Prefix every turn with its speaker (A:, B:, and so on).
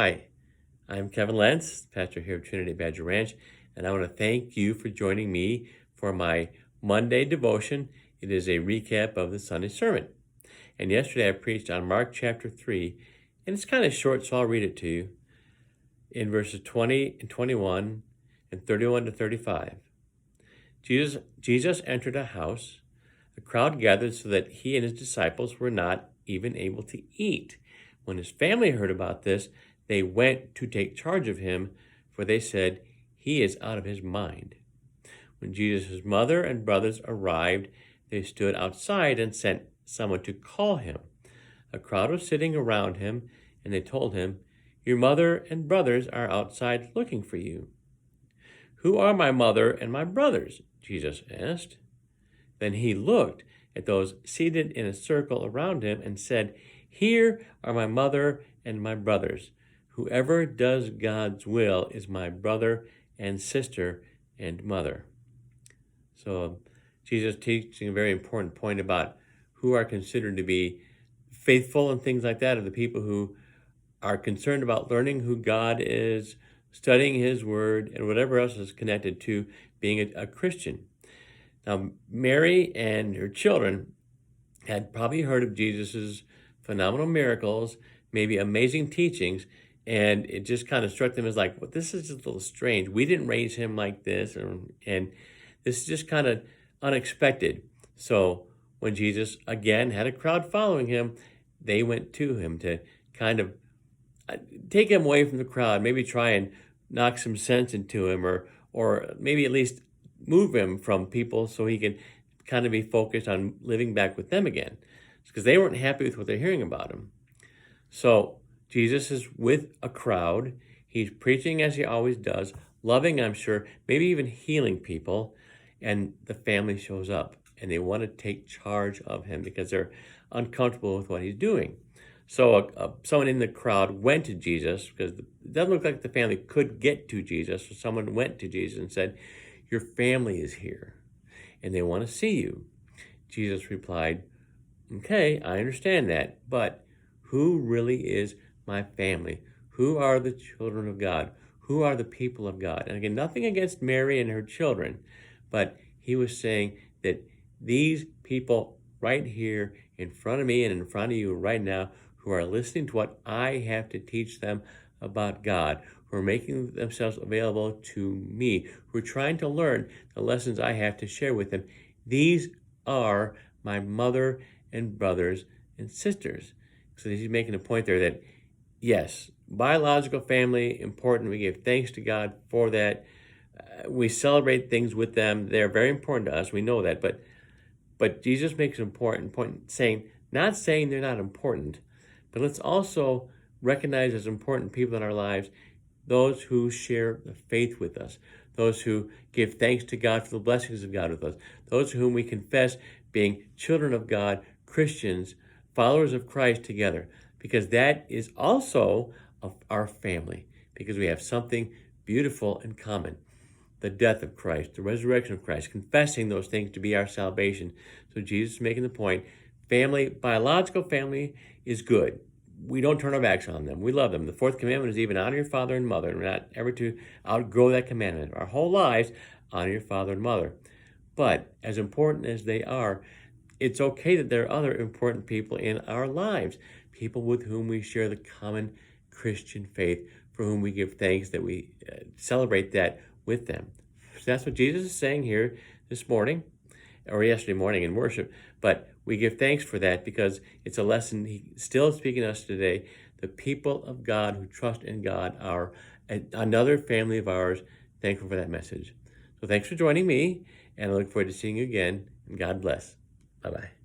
A: Hi, I'm Kevin Lentz, pastor here at Trinity Badger Ranch, and I want to thank you for joining me for my Monday devotion. It is a recap of the Sunday sermon. And yesterday I preached on Mark chapter 3, and it's kind of short, so I'll read it to you in verses 20 and 21 and 31 to 35. Jesus entered a house. A crowd gathered so that he and his disciples were not even able to eat. When his family heard about this, they went to take charge of him, for they said, "He is out of his mind." When Jesus' mother and brothers arrived, they stood outside and sent someone to call him. A crowd was sitting around him, and they told him, "Your mother and brothers are outside looking for you." "Who are my mother and my brothers?" Jesus asked. Then he looked at those seated in a circle around him and said, "Here are my mother and my brothers. Whoever does God's will is my brother and sister and mother." So Jesus teaching a very important point about who are considered to be faithful and things like that, are the people who are concerned about learning who God is, studying his word, and whatever else is connected to being a Christian. Now, Mary and her children had probably heard of Jesus's phenomenal miracles, maybe amazing teachings, and it just kind of struck them as like, well, this is just a little strange. We didn't raise him like this, and this is just kind of unexpected. So when Jesus again had a crowd following him, they went to him to kind of take him away from the crowd, maybe try and knock some sense into him, or maybe at least move him from people so he can kind of be focused on living back with them again, because they weren't happy with what they're hearing about him. So Jesus is with a crowd. He's preaching as he always does, loving, I'm sure, maybe even healing people, and the family shows up and they want to take charge of him because they're uncomfortable with what he's doing. So someone in the crowd went to Jesus, because it doesn't look like the family could get to Jesus. So someone went to Jesus and said, "Your family is here and they want to see you." Jesus replied, "Okay, I understand that, but who really is my family? Who are the children of God? Who are the people of God?" And again, nothing against Mary and her children, but he was saying that these people right here in front of me and in front of you right now, who are listening to what I have to teach them about God, who are making themselves available to me, who are trying to learn the lessons I have to share with them, these are my mother and brothers and sisters. So he's making a point there that, yes, biological family, important. We give thanks to God for that. We celebrate things with them. They're very important to us. We know that. But Jesus makes an important point, not saying they're not important, but let's also recognize as important people in our lives those who share the faith with us, those who give thanks to God for the blessings of God with us, those whom we confess being children of God, Christians, followers of Christ together, because that is also of our family, because we have something beautiful in common. The death of Christ, the resurrection of Christ, confessing those things to be our salvation. So Jesus is making the point, family, biological family is good. We don't turn our backs on them. We love them. The fourth commandment is even honor your father and mother, and we're not ever to outgrow that commandment. Our whole lives, honor your father and mother. But as important as they are, it's okay that there are other important people in our lives, people with whom we share the common Christian faith, for whom we give thanks, that we celebrate that with them. So that's what Jesus is saying here this morning, or yesterday morning in worship. But we give thanks for that because it's a lesson he's still speaking to us today. The people of God who trust in God are another family of ours. Thankful for that message. So thanks for joining me, and I look forward to seeing you again. And God bless. Bye-bye.